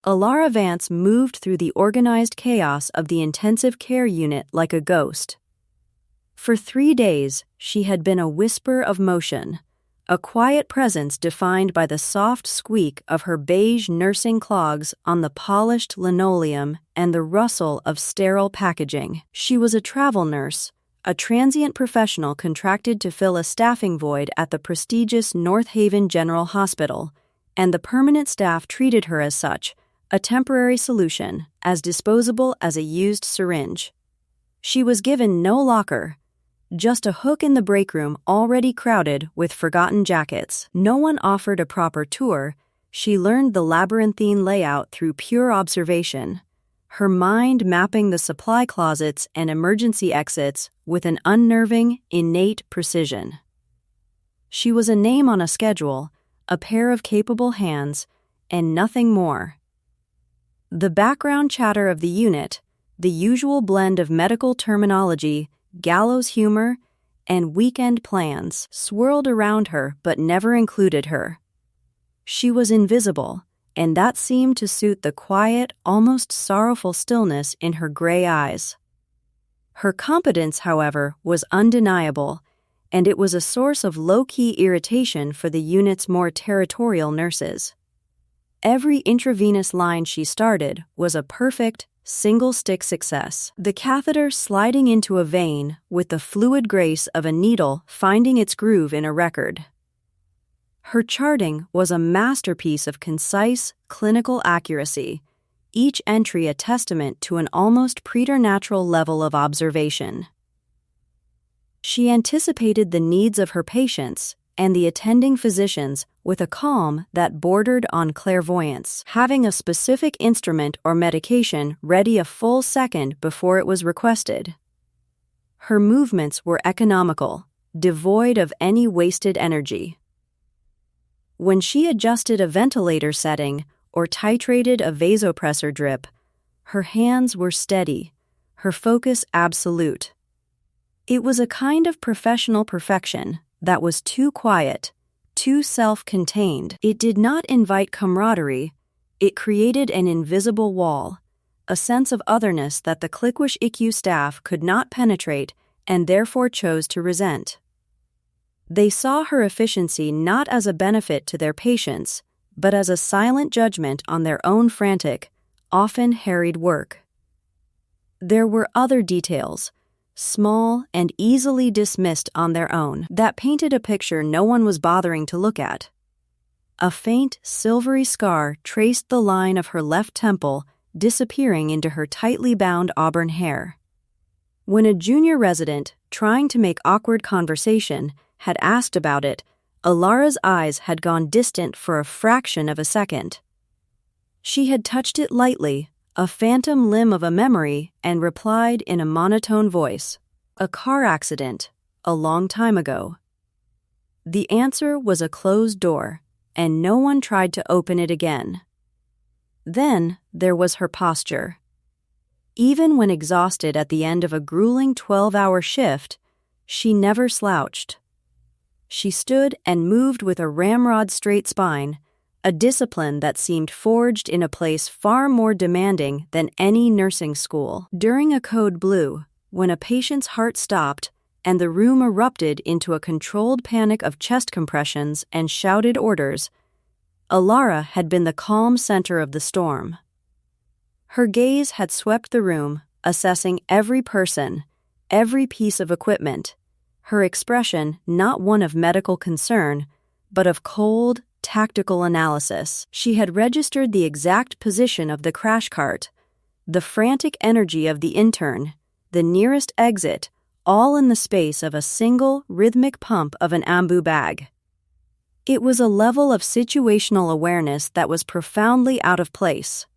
Alara Vance moved through the organized chaos of the intensive care unit like a ghost. For 3 days, she had been a whisper of motion, a quiet presence defined by the soft squeak of her beige nursing clogs on the polished linoleum and the rustle of sterile packaging. She was a travel nurse, a transient professional contracted to fill a staffing void at the prestigious North Haven General Hospital, and the permanent staff treated her as such, a temporary solution, as disposable as a used syringe. She was given no locker, just a hook in the break room already crowded with forgotten jackets. No one offered a proper tour. She learned the labyrinthine layout through pure observation, her mind mapping the supply closets and emergency exits with an unnerving, innate precision. She was a name on a schedule, a pair of capable hands, and nothing more. The background chatter of the unit, the usual blend of medical terminology, gallows humor, and weekend plans, swirled around her but never included her. She was invisible, and that seemed to suit the quiet, almost sorrowful stillness in her gray eyes. Her competence, however, was undeniable, and it was a source of low-key irritation for the unit's more territorial nurses. Every intravenous line she started was a perfect, single-stick success, the catheter sliding into a vein with the fluid grace of a needle finding its groove in a record. Her charting was a masterpiece of concise, clinical accuracy, each entry a testament to an almost preternatural level of observation. She anticipated the needs of her patients and the attending physicians with a calm that bordered on clairvoyance, having a specific instrument or medication ready a full second before it was requested. Her movements were economical, devoid of any wasted energy. When she adjusted a ventilator setting or titrated a vasopressor drip, her hands were steady, her focus absolute. It was a kind of professional perfection that was too quiet, too self-contained. It did not invite camaraderie, it created an invisible wall, a sense of otherness that the Clickwish ICU staff could not penetrate and therefore chose to resent. They saw her efficiency not as a benefit to their patients, but as a silent judgment on their own frantic, often harried work. There were other details, small and easily dismissed on their own, that painted a picture no one was bothering to look at. A faint, silvery scar traced the line of her left temple, disappearing into her tightly bound auburn hair. When a junior resident, trying to make awkward conversation, had asked about it, Alara's eyes had gone distant for a fraction of a second. She had touched it lightly, a phantom limb of a memory, and replied in a monotone voice, "A car accident, a long time ago." The answer was a closed door, and no one tried to open it again. Then there was her posture. Even when exhausted at the end of a grueling 12-hour shift, she never slouched. She stood and moved with a ramrod-straight spine, a discipline that seemed forged in a place far more demanding than any nursing school. During a code blue, when a patient's heart stopped and the room erupted into a controlled panic of chest compressions and shouted orders, Alara had been the calm center of the storm. Her gaze had swept the room, assessing every person, every piece of equipment, her expression not one of medical concern, but of cold, tactical analysis. She had registered the exact position of the crash cart, the frantic energy of the intern, the nearest exit, all in the space of a single, rhythmic pump of an ambu bag. It was a level of situational awareness that was profoundly out of place.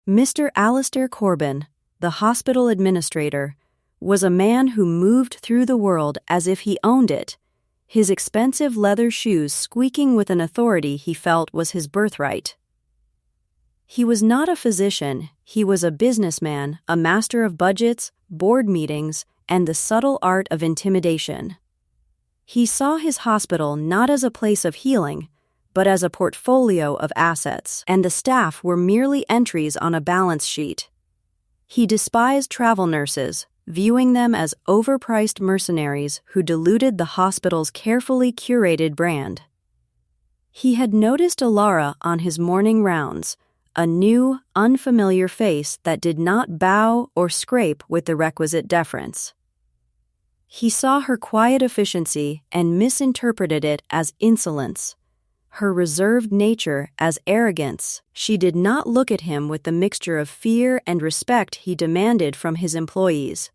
Mr. Alistair Corbin, the hospital administrator, was a man who moved through the world as if he owned it, his expensive leather shoes squeaking with an authority he felt was his birthright. He was not a physician, he was a businessman, a master of budgets, board meetings, and the subtle art of intimidation. He saw his hospital not as a place of healing, but as a portfolio of assets, and the staff were merely entries on a balance sheet. He despised travel nurses, viewing them as overpriced mercenaries who diluted the hospital's carefully curated brand. He had noticed Alara on his morning rounds, a new, unfamiliar face that did not bow or scrape with the requisite deference. He saw her quiet efficiency and misinterpreted it as insolence, her reserved nature as arrogance. She did not look at him with the mixture of fear and respect he demanded from his employees.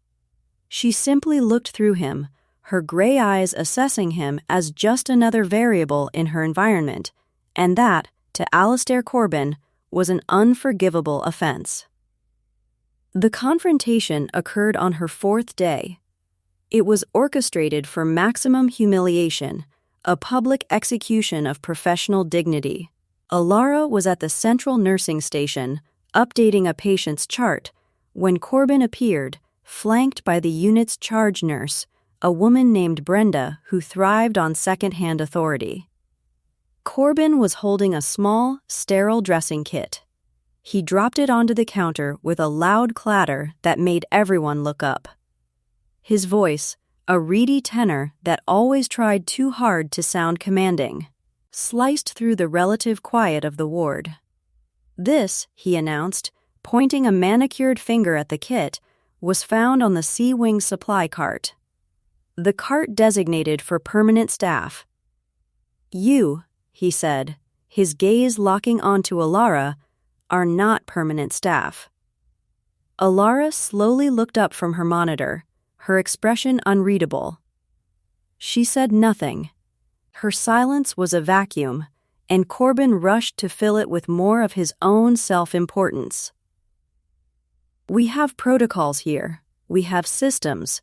She simply looked through him, her gray eyes assessing him as just another variable in her environment, and that, to Alistair Corbin, was an unforgivable offense. The confrontation occurred on her 4th day. It was orchestrated for maximum humiliation, a public execution of professional dignity. Alara was at the central nursing station, updating a patient's chart, when Corbin appeared, flanked by the unit's charge nurse, a woman named Brenda who thrived on second-hand authority. Corbin was holding a small, sterile dressing kit. He dropped it onto the counter with a loud clatter that made everyone look up. His voice, a reedy tenor that always tried too hard to sound commanding, sliced through the relative quiet of the ward. This, he announced, pointing a manicured finger at the kit, was found on the Sea Wing supply cart. The cart designated for permanent staff. You, he said, his gaze locking onto Alara, are not permanent staff. Alara slowly looked up from her monitor, her expression unreadable. She said nothing. Her silence was a vacuum, and Corbin rushed to fill it with more of his own self-importance. We have protocols here. We have systems.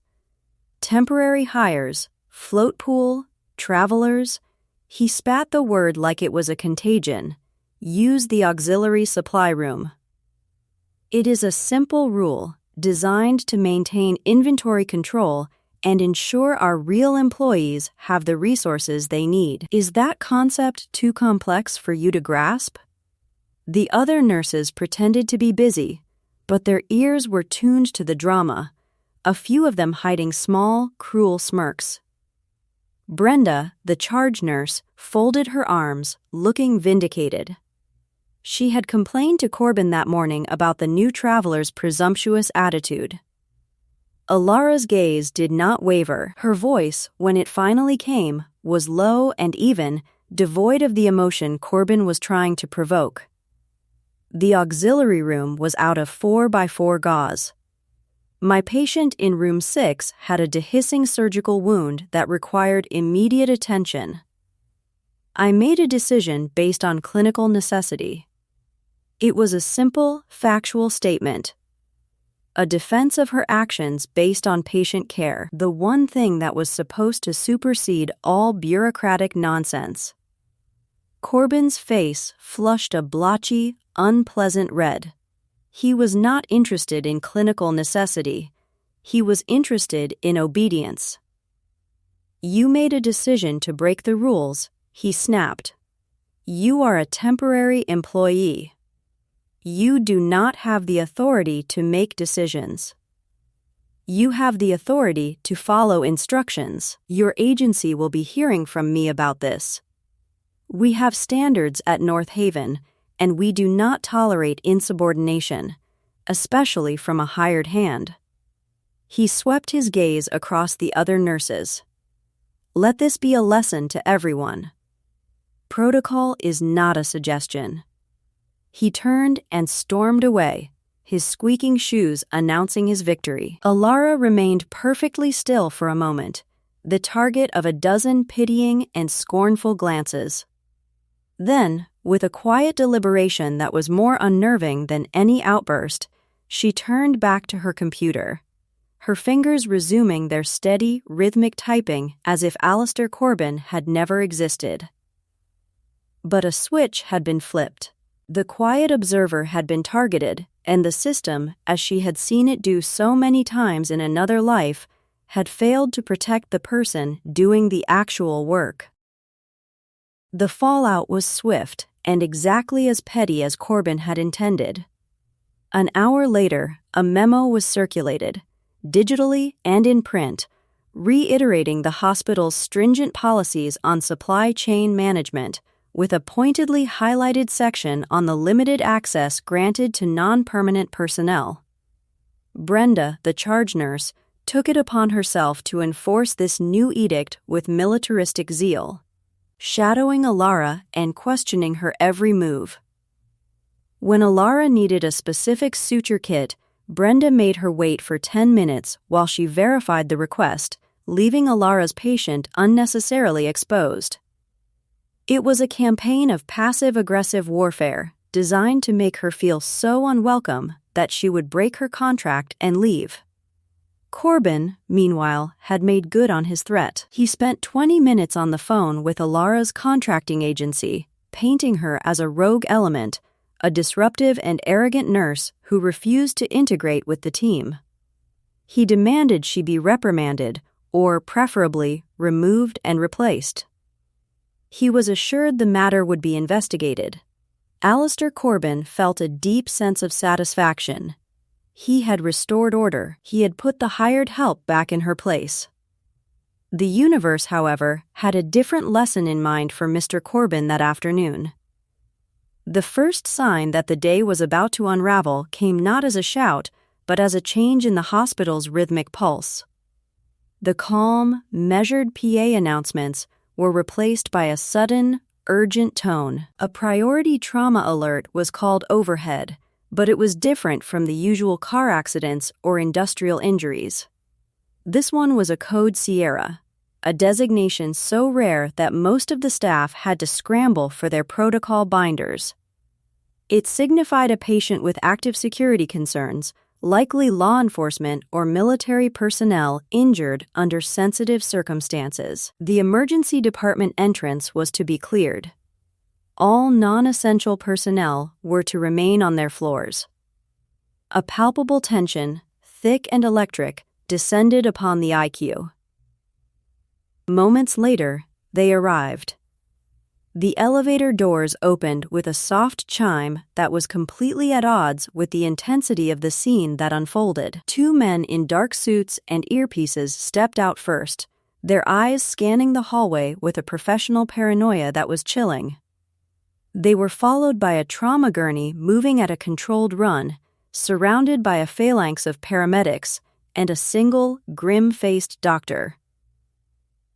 Temporary hires, float pool, travelers. He spat the word like it was a contagion. Use the auxiliary supply room. It is a simple rule designed to maintain inventory control and ensure our real employees have the resources they need. Is that concept too complex for you to grasp? The other nurses pretended to be busy, but their ears were tuned to the drama, a few of them hiding small, cruel smirks. Brenda, the charge nurse, folded her arms, looking vindicated. She had complained to Corbin that morning about the new traveler's presumptuous attitude. Alara's gaze did not waver. Her voice, when it finally came, was low and even, devoid of the emotion Corbin was trying to provoke. The auxiliary room was out of 4x4 gauze. My patient in room 6 had a dehiscing surgical wound that required immediate attention. I made a decision based on clinical necessity. It was a simple, factual statement. A defense of her actions based on patient care, the one thing that was supposed to supersede all bureaucratic nonsense. Corbin's face flushed a blotchy, unpleasant red. He was not interested in clinical necessity. He was interested in obedience. You made a decision to break the rules, he snapped. You are a temporary employee. You do not have the authority to make decisions. You have the authority to follow instructions. Your agency will be hearing from me about this. We have standards at North Haven, and we do not tolerate insubordination, especially from a hired hand. He swept his gaze across the other nurses. Let this be a lesson to everyone. Protocol is not a suggestion. He turned and stormed away, his squeaking shoes announcing his victory. Alara remained perfectly still for a moment, the target of a dozen pitying and scornful glances. Then, with a quiet deliberation that was more unnerving than any outburst, she turned back to her computer, her fingers resuming their steady, rhythmic typing as if Alistair Corbin had never existed. But a switch had been flipped. The quiet observer had been targeted, and the system, as she had seen it do so many times in another life, had failed to protect the person doing the actual work. The fallout was swift and exactly as petty as Corbin had intended. An hour later, a memo was circulated, digitally and in print, reiterating the hospital's stringent policies on supply chain management, with a pointedly highlighted section on the limited access granted to non-permanent personnel. Brenda, the charge nurse, took it upon herself to enforce this new edict with militaristic zeal, shadowing Alara and questioning her every move. When Alara needed a specific suture kit, Brenda made her wait for 10 minutes while she verified the request, leaving Alara's patient unnecessarily exposed. It was a campaign of passive-aggressive warfare designed to make her feel so unwelcome that she would break her contract and leave. Corbin, meanwhile, had made good on his threat. He spent 20 minutes on the phone with Alara's contracting agency, painting her as a rogue element, a disruptive and arrogant nurse who refused to integrate with the team. He demanded she be reprimanded, or preferably removed and replaced. He was assured the matter would be investigated. Alistair Corbin felt a deep sense of satisfaction. He had restored order. He had put the hired help back in her place. The universe, however, had a different lesson in mind for Mr. Corbin that afternoon. The first sign that the day was about to unravel came not as a shout, but as a change in the hospital's rhythmic pulse. The calm, measured PA announcements were replaced by a sudden, urgent tone. A priority trauma alert was called overhead, but it was different from the usual car accidents or industrial injuries. This one was a Code Sierra, a designation so rare that most of the staff had to scramble for their protocol binders. It signified a patient with active security concerns, likely law enforcement or military personnel injured under sensitive circumstances. The emergency department entrance was to be cleared. All non-essential personnel were to remain on their floors. A palpable tension, thick and electric, descended upon the IQ. Moments later, they arrived. The elevator doors opened with a soft chime that was completely at odds with the intensity of the scene that unfolded. Two men in dark suits and earpieces stepped out first, their eyes scanning the hallway with a professional paranoia that was chilling. They were followed by a trauma gurney moving at a controlled run, surrounded by a phalanx of paramedics and a single, grim-faced doctor.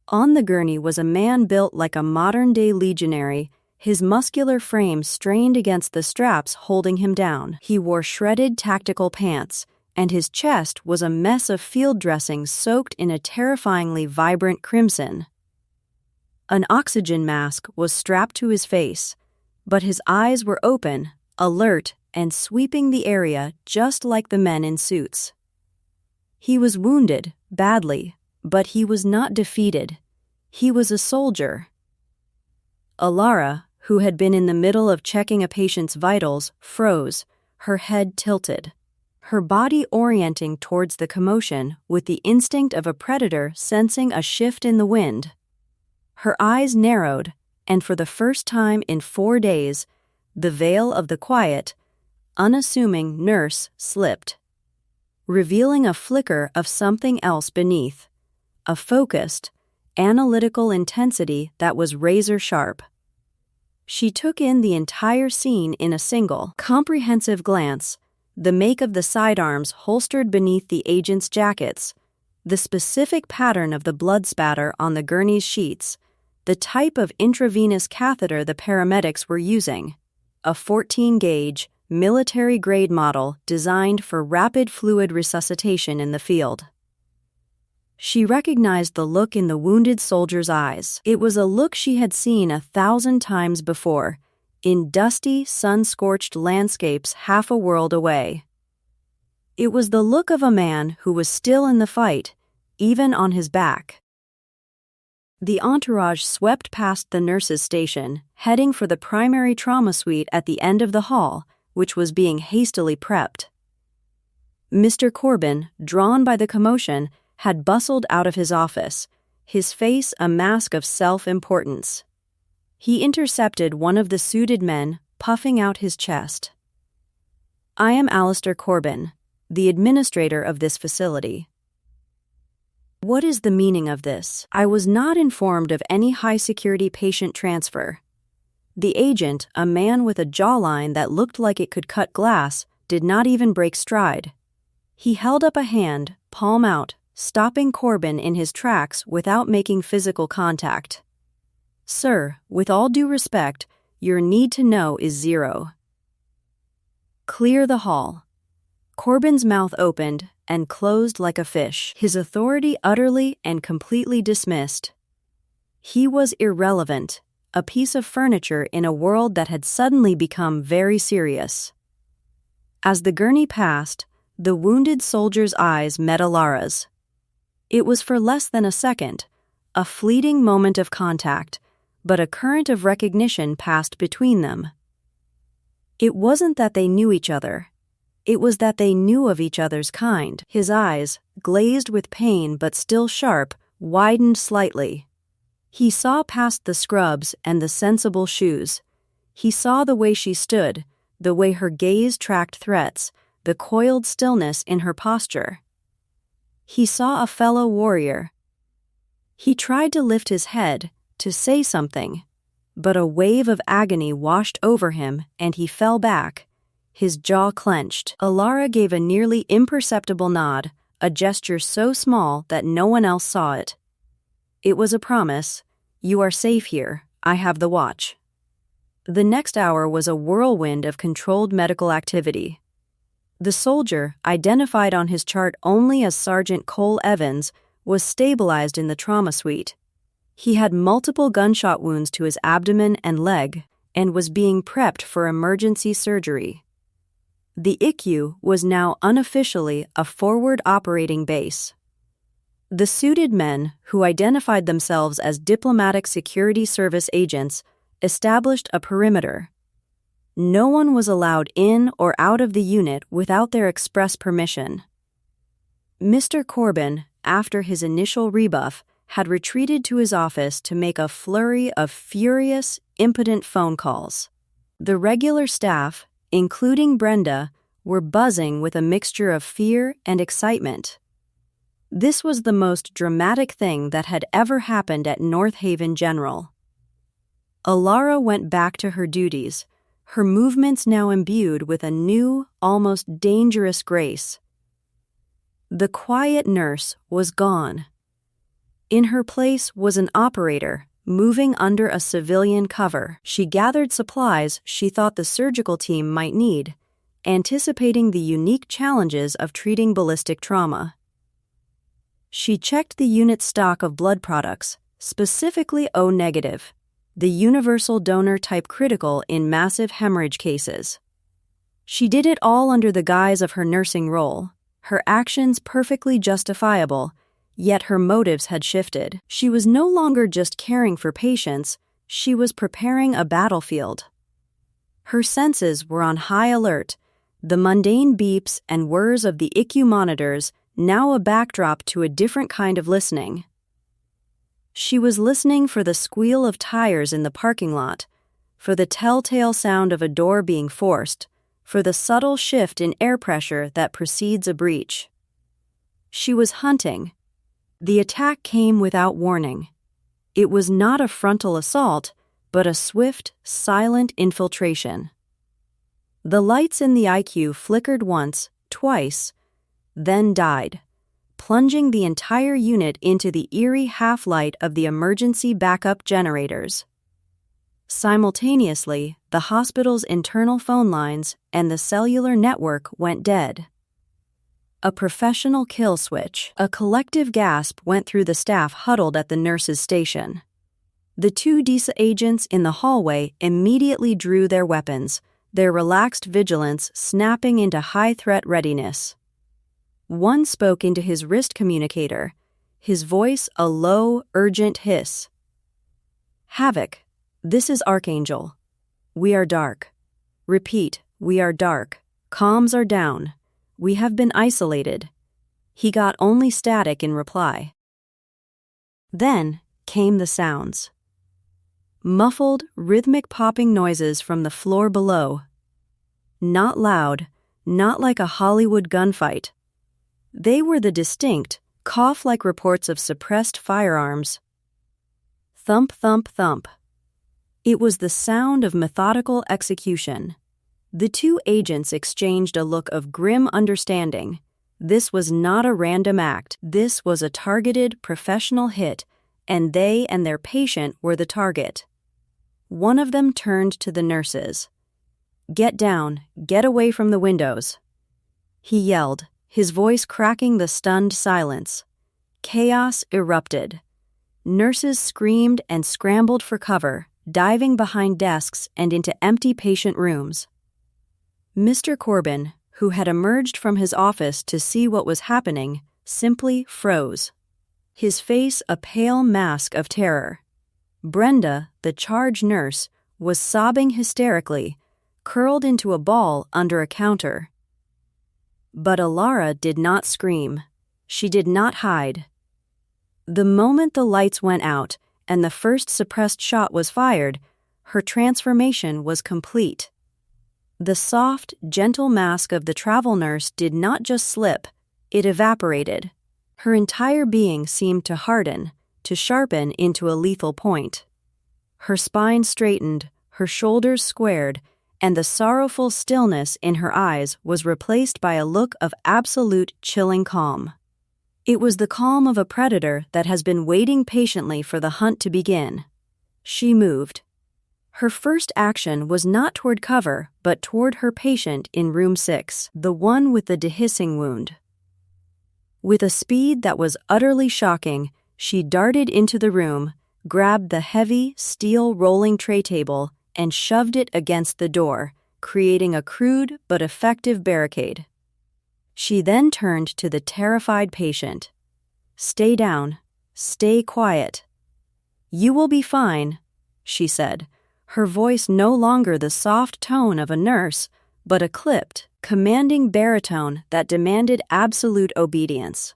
On the gurney was a man built like a modern-day legionary, his muscular frame strained against the straps holding him down. He wore shredded tactical pants, and his chest was a mess of field dressings soaked in a terrifyingly vibrant crimson. An oxygen mask was strapped to his face, but his eyes were open, alert, and sweeping the area just like the men in suits. He was wounded, badly, but he was not defeated. He was a soldier. Alara, who had been in the middle of checking a patient's vitals, froze, her head tilted, her body orienting towards the commotion with the instinct of a predator sensing a shift in the wind. Her eyes narrowed, and for the first time in 4 days, the veil of the quiet, unassuming nurse slipped, revealing a flicker of something else beneath, a focused, analytical intensity that was razor-sharp. She took in the entire scene in a single, comprehensive glance, the make of the sidearms holstered beneath the agents' jackets, the specific pattern of the blood spatter on the gurney's sheets, the type of intravenous catheter the paramedics were using, a 14-gauge, military-grade model designed for rapid fluid resuscitation in the field. She recognized the look in the wounded soldier's eyes. It was a look she had seen 1,000 times before, in dusty, sun-scorched landscapes half a world away. It was the look of a man who was still in the fight, even on his back. The entourage swept past the nurse's station, heading for the primary trauma suite at the end of the hall, which was being hastily prepped. Mr. Corbin, drawn by the commotion, had bustled out of his office, his face a mask of self-importance. He intercepted one of the suited men, puffing out his chest. "I am Alistair Corbin, the administrator of this facility." "What is the meaning of this? I was not informed of any high-security patient transfer." The agent, a man with a jawline that looked like it could cut glass, did not even break stride. He held up a hand, palm out, stopping Corbin in his tracks without making physical contact. "Sir, with all due respect, your need to know is 0. Clear the hall." Corbin's mouth opened and closed like a fish, his authority utterly and completely dismissed. He was irrelevant, a piece of furniture in a world that had suddenly become very serious. As the gurney passed, the wounded soldier's eyes met Alara's. It was for less than a second, a fleeting moment of contact, but a current of recognition passed between them. It wasn't that they knew each other. It was that they knew of each other's kind. His eyes, glazed with pain but still sharp, widened slightly. He saw past the scrubs and the sensible shoes. He saw the way she stood, the way her gaze tracked threats, the coiled stillness in her posture. He saw a fellow warrior. He tried to lift his head, to say something, but a wave of agony washed over him and he fell back, his jaw clenched. Alara gave a nearly imperceptible nod, a gesture so small that no one else saw it. It was a promise. "You are safe here. I have the watch." The next hour was a whirlwind of controlled medical activity. The soldier, identified on his chart only as Sergeant Cole Evans, was stabilized in the trauma suite. He had multiple gunshot wounds to his abdomen and leg and was being prepped for emergency surgery. The ICU was now unofficially a forward operating base. The suited men, who identified themselves as diplomatic security service agents, established a perimeter. No one was allowed in or out of the unit without their express permission. Mr. Corbin, after his initial rebuff, had retreated to his office to make a flurry of furious, impotent phone calls. The regular staff, including Brenda, were buzzing with a mixture of fear and excitement. This was the most dramatic thing that had ever happened at North Haven General. Alara went back to her duties, her movements now imbued with a new, almost dangerous grace. The quiet nurse was gone. In her place was an operator, moving under a civilian cover. She gathered supplies she thought the surgical team might need, anticipating the unique challenges of treating ballistic trauma. She checked the unit's stock of blood products, specifically O-negative, the universal donor type critical in massive hemorrhage cases. She did it all under the guise of her nursing role, her actions perfectly justifiable, yet her motives had shifted. She was no longer just caring for patients, she was preparing a battlefield. Her senses were on high alert, the mundane beeps and whirs of the ICU monitors now a backdrop to a different kind of listening. She was listening for the squeal of tires in the parking lot, for the telltale sound of a door being forced, for the subtle shift in air pressure that precedes a breach. She was hunting. The attack came without warning. It was not a frontal assault, but a swift, silent infiltration. The lights in the IQ flickered once, twice, then died, plunging the entire unit into the eerie half-light of the emergency backup generators. Simultaneously, the hospital's internal phone lines and the cellular network went dead. A professional kill switch. A collective gasp went through the staff huddled at the nurse's station. The two DISA agents in the hallway immediately drew their weapons, their relaxed vigilance snapping into high-threat readiness. One spoke into his wrist communicator, his voice a low, urgent hiss. "Havoc, this is Archangel. We are dark. Repeat, we are dark. Comms are down. We have been isolated." He got only static in reply. Then came the sounds. muffled, rhythmic popping noises from the floor below. Not loud, not like a Hollywood gunfight. They were the distinct, cough-like reports of suppressed firearms. Thump, thump, thump. It was the sound of methodical execution. The two agents exchanged a look of grim understanding. This was not a random act. This was a targeted, professional hit, and they and their patient were the target. One of them turned to the nurses. "Get down, get away from the windows," he yelled, his voice cracking the stunned silence. Chaos erupted. Nurses screamed and scrambled for cover, diving behind desks and into empty patient rooms. Mr. Corbin, who had emerged from his office to see what was happening, simply froze. His face a pale mask of terror. Brenda, the charge nurse, was sobbing hysterically, curled into a ball under a counter. But Alara did not scream. She did not hide. The moment the lights went out and the first suppressed shot was fired, her transformation was complete. The soft, gentle mask of the travel nurse did not just slip, it evaporated. Her entire being seemed to harden, to sharpen into a lethal point. Her spine straightened, her shoulders squared, and the sorrowful stillness in her eyes was replaced by a look of absolute chilling calm. It was the calm of a predator that has been waiting patiently for the hunt to begin. She moved. Her first action was not toward cover, but toward her patient in room 6, the one with the dehiscing wound. With a speed that was utterly shocking, she darted into the room, grabbed the heavy, steel rolling tray table, and shoved it against the door, creating a crude but effective barricade. She then turned to the terrified patient. "Stay down. Stay quiet." "You will be fine," she said, her voice no longer the soft tone of a nurse, but a clipped, commanding baritone that demanded absolute obedience.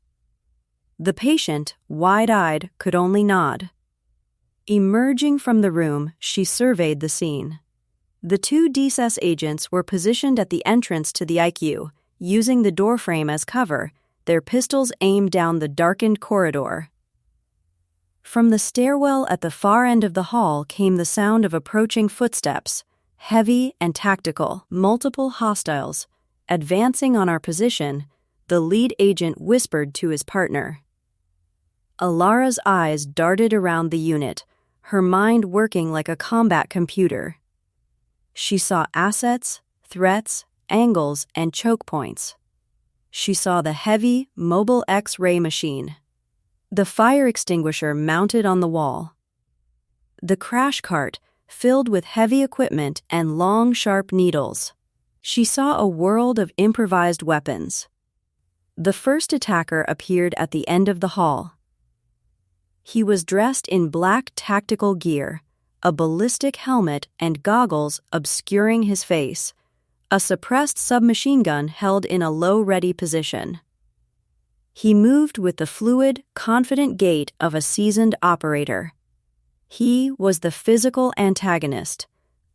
The patient, wide-eyed, could only nod. Emerging from the room, she surveyed the scene. The two DSS agents were positioned at the entrance to the IQ, using the doorframe as cover, their pistols aimed down the darkened corridor. From the stairwell at the far end of the hall came the sound of approaching footsteps, heavy and tactical, multiple hostiles. Advancing on our position, the lead agent whispered to his partner. Alara's eyes darted around the unit, her mind working like a combat computer. She saw assets, threats, angles, and choke points. She saw the heavy, mobile X-ray machine, the fire extinguisher mounted on the wall, the crash cart filled with heavy equipment and long, sharp needles. She saw a world of improvised weapons. The first attacker appeared at the end of the hall. He was dressed in black tactical gear, a ballistic helmet and goggles obscuring his face, a suppressed submachine gun held in a low-ready position. He moved with the fluid, confident gait of a seasoned operator. He was the physical antagonist,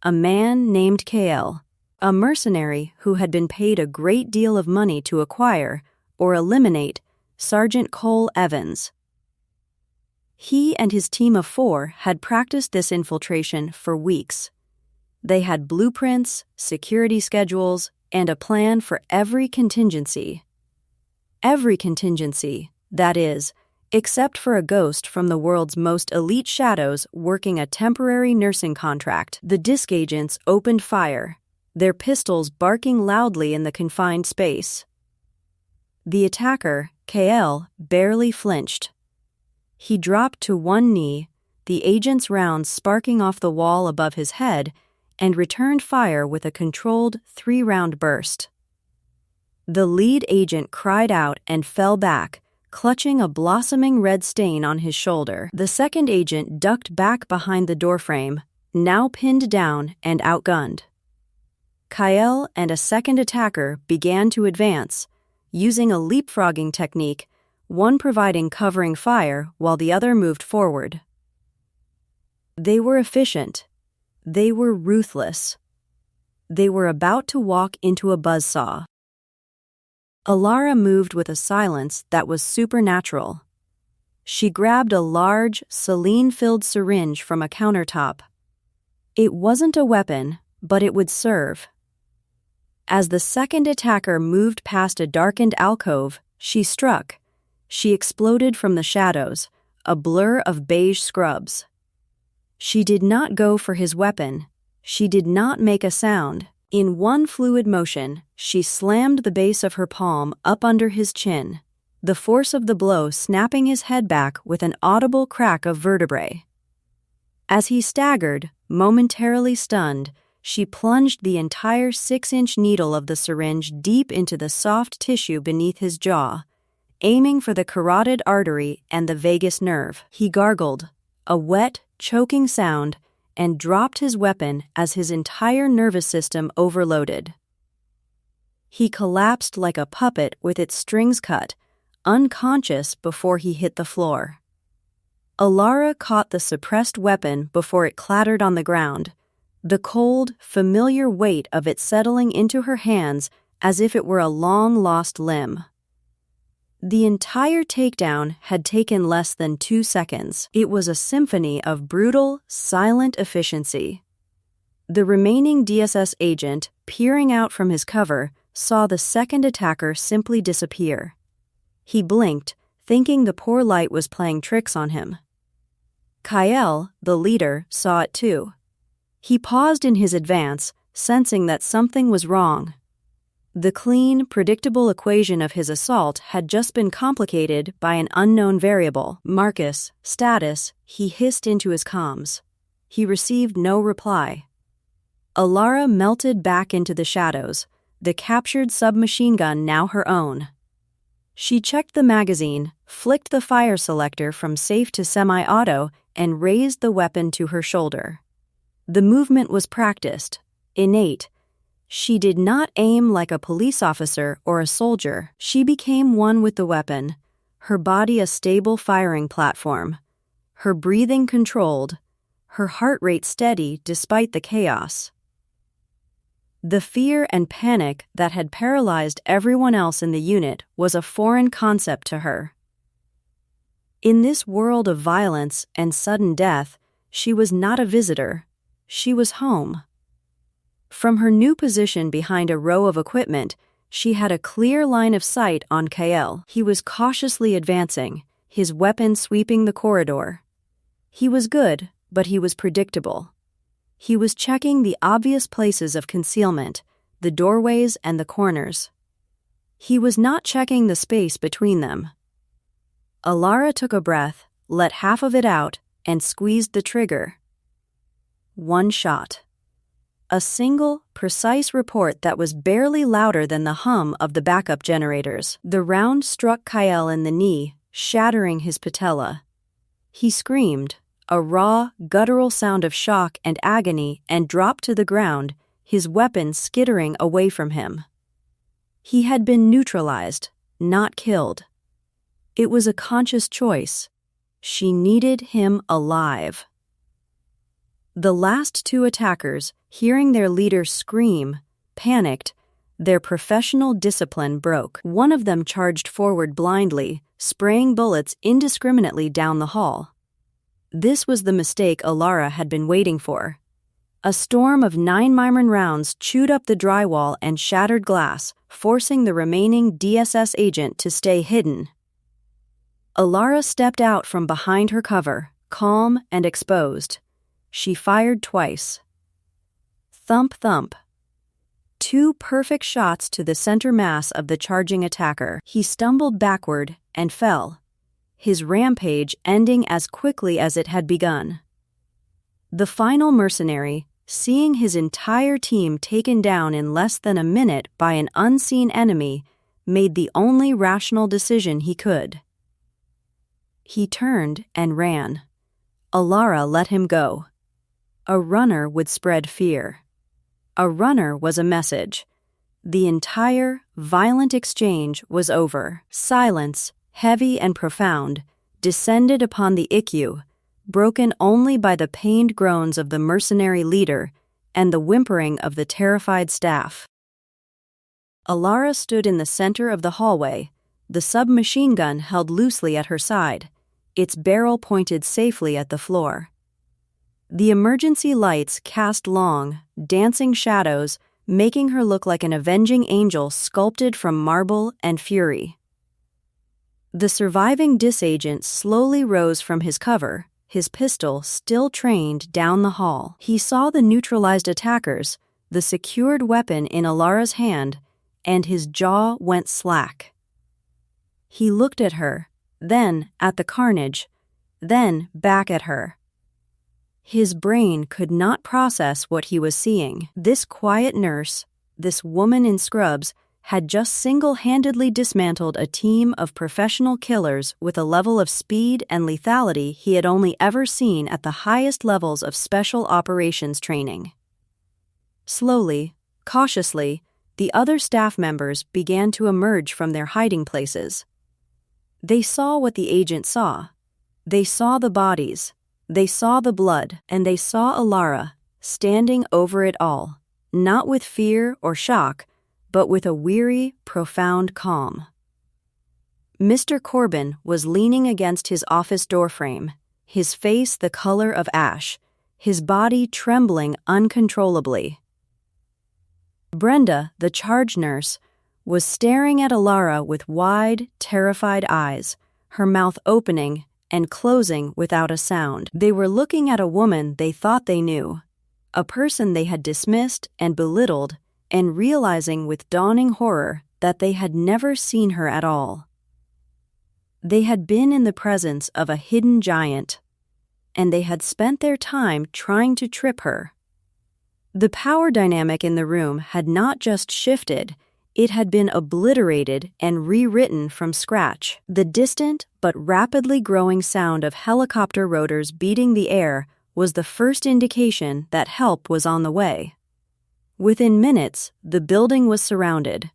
a man named KL, a mercenary who had been paid a great deal of money to acquire or eliminate Sergeant Cole Evans. He and his team of 4 had practiced this infiltration for weeks. They had blueprints, security schedules, and a plan for every contingency. Every contingency, that is, except for a ghost from the world's most elite shadows working a temporary nursing contract. The disc agents opened fire, their pistols barking loudly in the confined space. The attacker, KL, barely flinched. He dropped to one knee, the agent's rounds sparking off the wall above his head, and returned fire with a controlled 3-round burst. The lead agent cried out and fell back, clutching a blossoming red stain on his shoulder. The second agent ducked back behind the doorframe, now pinned down and outgunned. Kael and a second attacker began to advance, using a leapfrogging technique, one providing covering fire while the other moved forward. They were efficient. They were ruthless. They were about to walk into a buzzsaw. Alara moved with a silence that was supernatural. She grabbed a large, saline-filled syringe from a countertop. It wasn't a weapon, but it would serve. As the second attacker moved past a darkened alcove, she struck. She exploded from the shadows, a blur of beige scrubs. She did not go for his weapon. She did not make a sound. In one fluid motion, she slammed the base of her palm up under his chin, the force of the blow snapping his head back with an audible crack of vertebrae. As he staggered, momentarily stunned, she plunged the entire 6-inch needle of the syringe deep into the soft tissue beneath his jaw, aiming for the carotid artery and the vagus nerve. He gargled, a wet, choking sound, and dropped his weapon as his entire nervous system overloaded. He collapsed like a puppet with its strings cut, unconscious before he hit the floor. Alara caught the suppressed weapon before it clattered on the ground, the cold, familiar weight of it settling into her hands as if it were a long-lost limb. The entire takedown had taken less than 2 seconds. It was a symphony of brutal, silent efficiency. The remaining DSS agent, peering out from his cover, saw the second attacker simply disappear. He blinked, thinking the poor light was playing tricks on him. Kyle, the leader, saw it too. He paused in his advance, sensing that something was wrong. The clean, predictable equation of his assault had just been complicated by an unknown variable. "Marcus, status," he hissed into his comms. He received no reply. Alara melted back into the shadows, the captured submachine gun now her own. She checked the magazine, flicked the fire selector from safe to semi-auto, and raised the weapon to her shoulder. The movement was practiced, innate. She did not aim like a police officer or a soldier. She became one with the weapon, her body a stable firing platform, her breathing controlled, her heart rate steady despite the chaos. The fear and panic that had paralyzed everyone else in the unit was a foreign concept to her. In this world of violence and sudden death, she was not a visitor. She was home. From her new position behind a row of equipment, she had a clear line of sight on Kael. He was cautiously advancing, his weapon sweeping the corridor. He was good, but he was predictable. He was checking the obvious places of concealment, the doorways and the corners. He was not checking the space between them. Alara took a breath, let half of it out, and squeezed the trigger. One shot. A single, precise report that was barely louder than the hum of the backup generators. The round struck Kyle in the knee, shattering his patella. He screamed, a raw, guttural sound of shock and agony, and dropped to the ground, his weapon skittering away from him. He had been neutralized, not killed. It was a conscious choice. She needed him alive. The last 2 attackers, hearing their leader scream, panicked. Their professional discipline broke. One of them charged forward blindly, spraying bullets indiscriminately down the hall. This was the mistake Alara had been waiting for. A storm of 9mm rounds chewed up the drywall and shattered glass, forcing the remaining DSS agent to stay hidden. Alara stepped out from behind her cover, calm and exposed. She fired twice. Thump, thump. 2 perfect shots to the center mass of the charging attacker. He stumbled backward and fell, his rampage ending as quickly as it had begun. The final mercenary, seeing his entire team taken down in less than a minute by an unseen enemy, made the only rational decision he could. He turned and ran. Alara let him go. A runner would spread fear. A runner was a message. The entire, violent exchange was over. Silence, heavy and profound, descended upon the ICU, broken only by the pained groans of the mercenary leader and the whimpering of the terrified staff. Alara stood in the center of the hallway, the submachine gun held loosely at her side, its barrel pointed safely at the floor. The emergency lights cast long, dancing shadows, making her look like an avenging angel sculpted from marble and fury. The surviving disagent slowly rose from his cover, his pistol still trained down the hall. He saw the neutralized attackers, the secured weapon in Alara's hand, and his jaw went slack. He looked at her, then at the carnage, then back at her. His brain could not process what he was seeing. This quiet nurse, this woman in scrubs, had just single-handedly dismantled a team of professional killers with a level of speed and lethality he had only ever seen at the highest levels of special operations training. Slowly, cautiously, the other staff members began to emerge from their hiding places. They saw what the agent saw. They saw the bodies. They saw the blood, and they saw Alara, standing over it all, not with fear or shock, but with a weary, profound calm. Mr. Corbin was leaning against his office doorframe, his face the color of ash, his body trembling uncontrollably. Brenda, the charge nurse, was staring at Alara with wide, terrified eyes, her mouth opening and closing without a sound. They were looking at a woman they thought they knew, a person they had dismissed and belittled, and realizing with dawning horror that they had never seen her at all. They had been in the presence of a hidden giant, and they had spent their time trying to trip her. The power dynamic in the room had not just shifted, it had been obliterated and rewritten from scratch. The distant but rapidly growing sound of helicopter rotors beating the air was the first indication that help was on the way. Within minutes, the building was surrounded.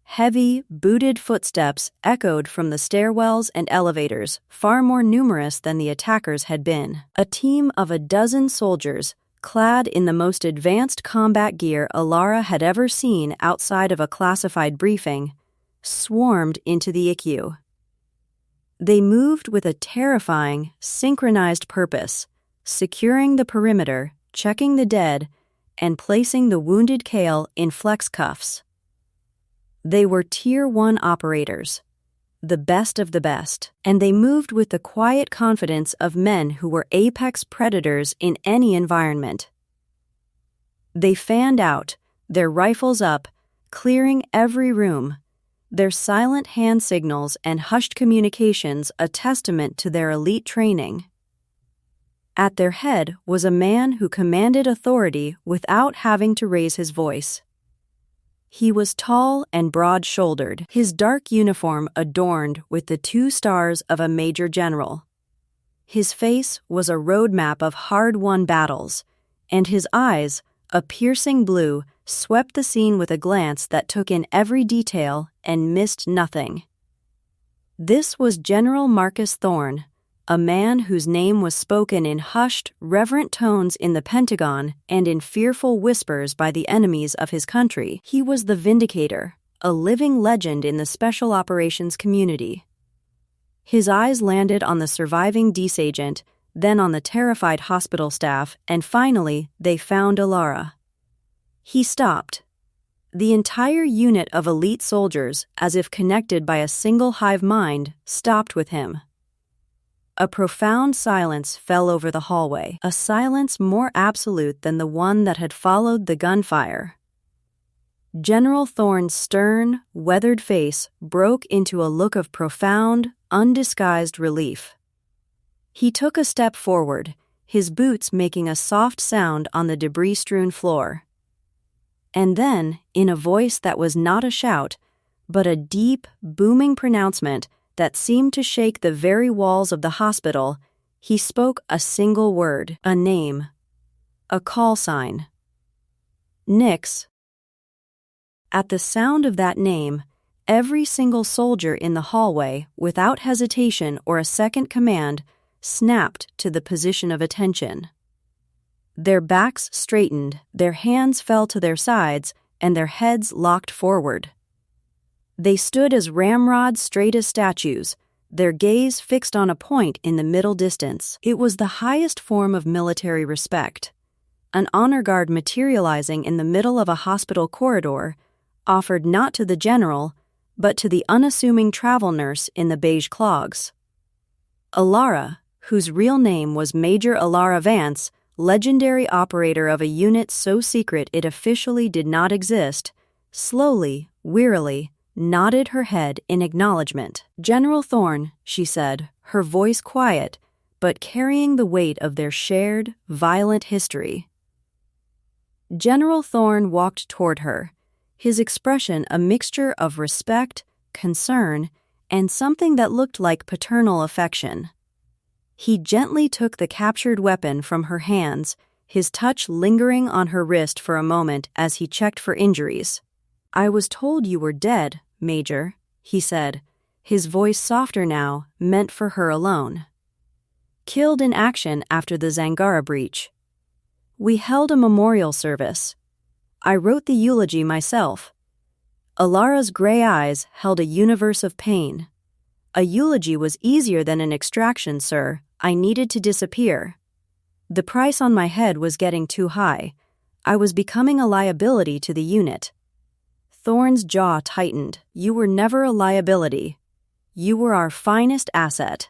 Heavy, booted footsteps echoed from the stairwells and elevators, far more numerous than the attackers had been. A team of a dozen soldiers, clad in the most advanced combat gear Alara had ever seen outside of a classified briefing, swarmed into the ICU. They moved with a terrifying, synchronized purpose, securing the perimeter, checking the dead, and placing the wounded Kale in flex cuffs. They were Tier 1 operators, the best of the best, and they moved with the quiet confidence of men who were apex predators in any environment. They fanned out, their rifles up, clearing every room, their silent hand signals and hushed communications a testament to their elite training. At their head was a man who commanded authority without having to raise his voice. He was tall and broad-shouldered, his dark uniform adorned with the 2 stars of a major general. His face was a roadmap of hard-won battles, and his eyes, a piercing blue, swept the scene with a glance that took in every detail and missed nothing. This was General Marcus Thorne, a man whose name was spoken in hushed, reverent tones in the Pentagon and in fearful whispers by the enemies of his country. He was the Vindicator, a living legend in the special operations community. His eyes landed on the surviving disagent, then on the terrified hospital staff, and finally they found Alara. He stopped. The entire unit of elite soldiers, as if connected by a single hive mind, stopped with him. A profound silence fell over the hallway, a silence more absolute than the one that had followed the gunfire. General Thorne's stern, weathered face broke into a look of profound, undisguised relief. He took a step forward, his boots making a soft sound on the debris-strewn floor. And then, in a voice that was not a shout, but a deep, booming pronouncement that seemed to shake the very walls of the hospital, he spoke a single word, a name, a call sign. Nix. At the sound of that name, every single soldier in the hallway, without hesitation or a second command, snapped to the position of attention. Their backs straightened, their hands fell to their sides, and their heads locked forward. They stood as ramrod-straight as statues, their gaze fixed on a point in the middle distance. It was the highest form of military respect. An honor guard materializing in the middle of a hospital corridor, offered not to the general, but to the unassuming travel nurse in the beige clogs. Alara, whose real name was Major Alara Vance, legendary operator of a unit so secret it officially did not exist, slowly, wearily, nodded her head in acknowledgement. "General Thorne," she said, her voice quiet, but carrying the weight of their shared, violent history. General Thorne walked toward her, his expression a mixture of respect, concern, and something that looked like paternal affection. He gently took the captured weapon from her hands, his touch lingering on her wrist for a moment as he checked for injuries. "I was told you were dead, Major," he said, his voice softer now, meant for her alone. "Killed in action after the Zangara breach. We held a memorial service. I wrote the eulogy myself." Alara's gray eyes held a universe of pain. "A eulogy was easier than an extraction, sir. I needed to disappear. The price on my head was getting too high. I was becoming a liability to the unit." Thorne's jaw tightened. "You were never a liability. You were our finest asset."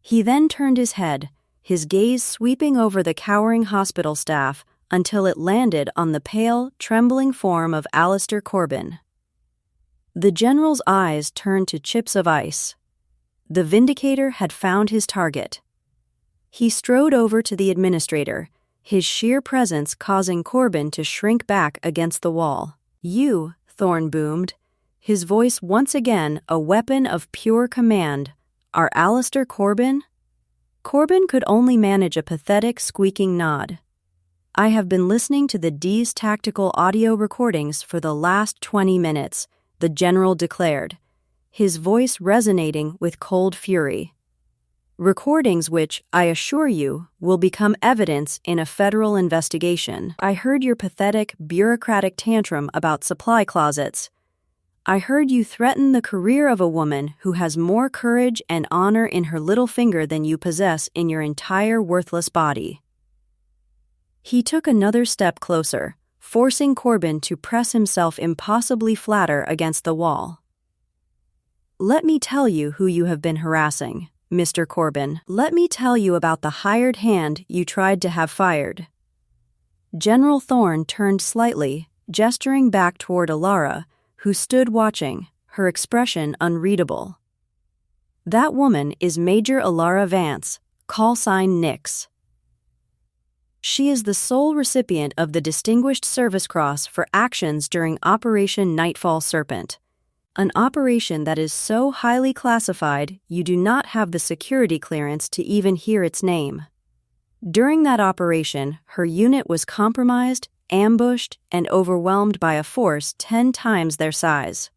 He then turned his head, his gaze sweeping over the cowering hospital staff until it landed on the pale, trembling form of Alistair Corbin. The general's eyes turned to chips of ice. The Vindicator had found his target. He strode over to the administrator, his sheer presence causing Corbin to shrink back against the wall. "You," Thorne boomed, his voice once again a weapon of pure command, "are Alistair Corbin?" Corbin could only manage a pathetic, squeaking nod. "I have been listening to the D's tactical audio recordings for the last 20 minutes, the general declared, his voice resonating with cold fury. "Recordings which, I assure you, will become evidence in a federal investigation. I heard your pathetic, bureaucratic tantrum about supply closets. I heard you threaten the career of a woman who has more courage and honor in her little finger than you possess in your entire worthless body." He took another step closer, forcing Corbin to press himself impossibly flatter against the wall. "Let me tell you who you have been harassing, Mr. Corbin. Let me tell you about the hired hand you tried to have fired." General Thorne turned slightly, gesturing back toward Alara, who stood watching, her expression unreadable. "That woman is Major Alara Vance, call sign Nix. She is the sole recipient of the Distinguished Service Cross for actions during Operation Nightfall Serpent, an operation that is so highly classified you do not have the security clearance to even hear its name. During that operation, her unit was compromised, ambushed, and overwhelmed by a force 10 times their size.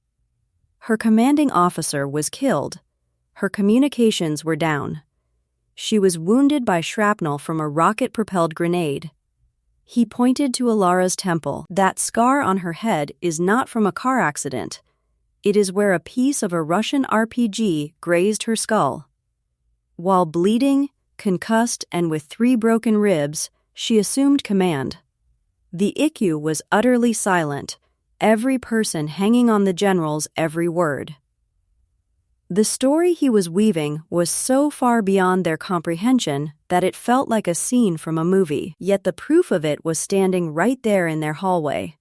Her commanding officer was killed. Her communications were down. She was wounded by shrapnel from a rocket-propelled grenade. He pointed to Alara's temple. "That scar on her head is not from a car accident. It is where a piece of a Russian RPG grazed her skull. While bleeding, concussed, and with 3 broken ribs, she assumed command." The ICU was utterly silent, every person hanging on the general's every word. The story he was weaving was so far beyond their comprehension that it felt like a scene from a movie, yet the proof of it was standing right there in their hallway.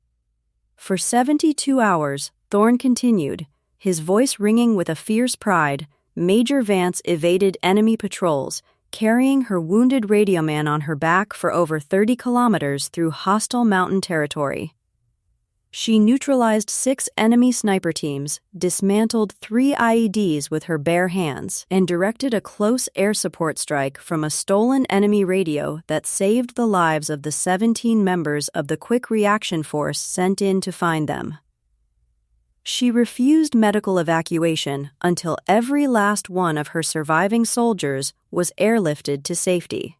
For 72 hours, Thorne continued, his voice ringing with a fierce pride. Major Vance evaded enemy patrols, carrying her wounded radioman on her back for over 30 kilometers through hostile mountain territory. She neutralized 6 enemy sniper teams, dismantled 3 IEDs with her bare hands, and directed a close air support strike from a stolen enemy radio that saved the lives of the 17 members of the Quick Reaction Force sent in to find them. She refused medical evacuation until every last one of her surviving soldiers was airlifted to safety.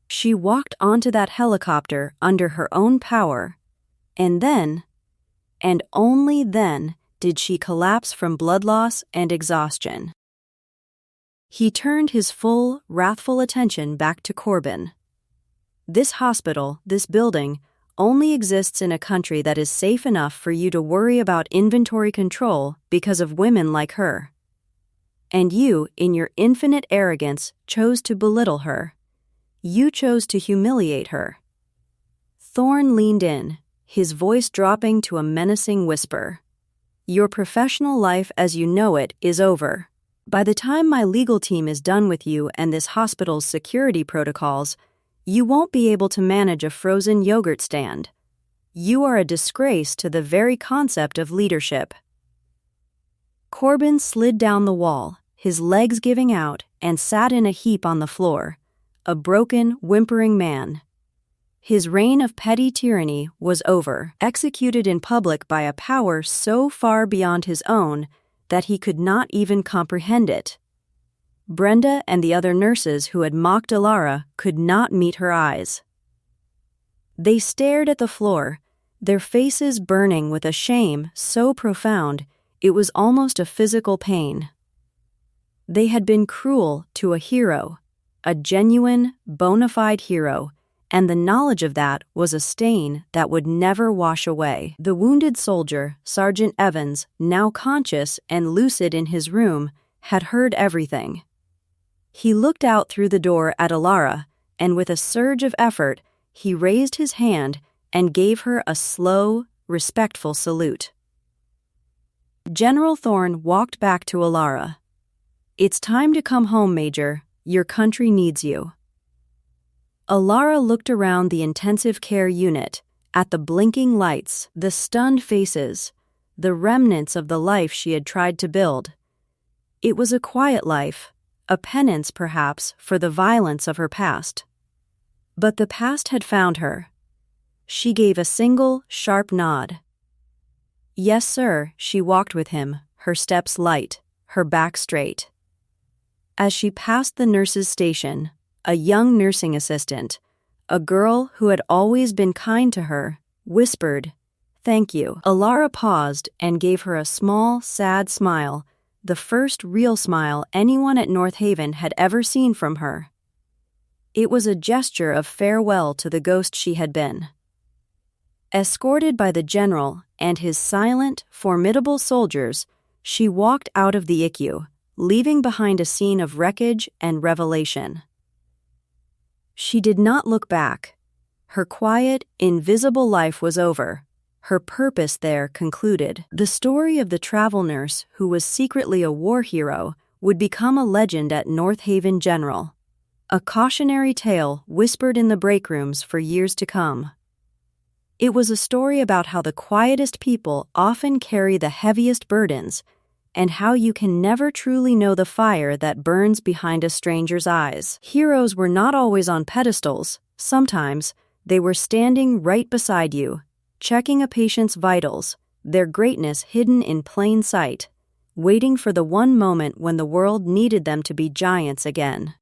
She walked onto that helicopter under her own power, and then, and only then, did she collapse from blood loss and exhaustion. He turned his full, wrathful attention back to Corbin. This hospital, this building, only exists in a country that is safe enough for you to worry about inventory control because of women like her. And you, in your infinite arrogance, chose to belittle her. You chose to humiliate her. Thorne leaned in, his voice dropping to a menacing whisper. Your professional life as you know it is over. By the time my legal team is done with you and this hospital's security protocols, you won't be able to manage a frozen yogurt stand. You are a disgrace to the very concept of leadership. Corbin slid down the wall, his legs giving out, and sat in a heap on the floor, a broken, whimpering man. His reign of petty tyranny was over, executed in public by a power so far beyond his own that he could not even comprehend it. Brenda and the other nurses who had mocked Alara could not meet her eyes. They stared at the floor, their faces burning with a shame so profound it was almost a physical pain. They had been cruel to a hero, a genuine, bona fide hero, and the knowledge of that was a stain that would never wash away. The wounded soldier, Sergeant Evans, now conscious and lucid in his room, had heard everything. He looked out through the door at Alara, and with a surge of effort, he raised his hand and gave her a slow, respectful salute. General Thorne walked back to Alara. It's time to come home, Major. Your country needs you. Alara looked around the intensive care unit, at the blinking lights, the stunned faces, the remnants of the life she had tried to build. It was a quiet life, a penance perhaps for the violence of her past. But the past had found her. She gave a single, sharp nod. Yes, sir, she walked with him, her steps light, her back straight. As she passed the nurse's station, a young nursing assistant, a girl who had always been kind to her, whispered, "Thank you." Alara paused and gave her a small, sad smile, the first real smile anyone at North Haven had ever seen from her. It was a gesture of farewell to the ghost she had been. Escorted by the general and his silent, formidable soldiers, she walked out of the ICU, leaving behind a scene of wreckage and revelation. She did not look back. Her quiet, invisible life was over. Her purpose there concluded. The story of the travel nurse who was secretly a war hero would become a legend at North Haven General, a cautionary tale whispered in the break rooms for years to come. It was a story about how the quietest people often carry the heaviest burdens, and how you can never truly know the fire that burns behind a stranger's eyes. Heroes were not always on pedestals. Sometimes they were standing right beside you, checking a patient's vitals, their greatness hidden in plain sight, waiting for the one moment when the world needed them to be giants again.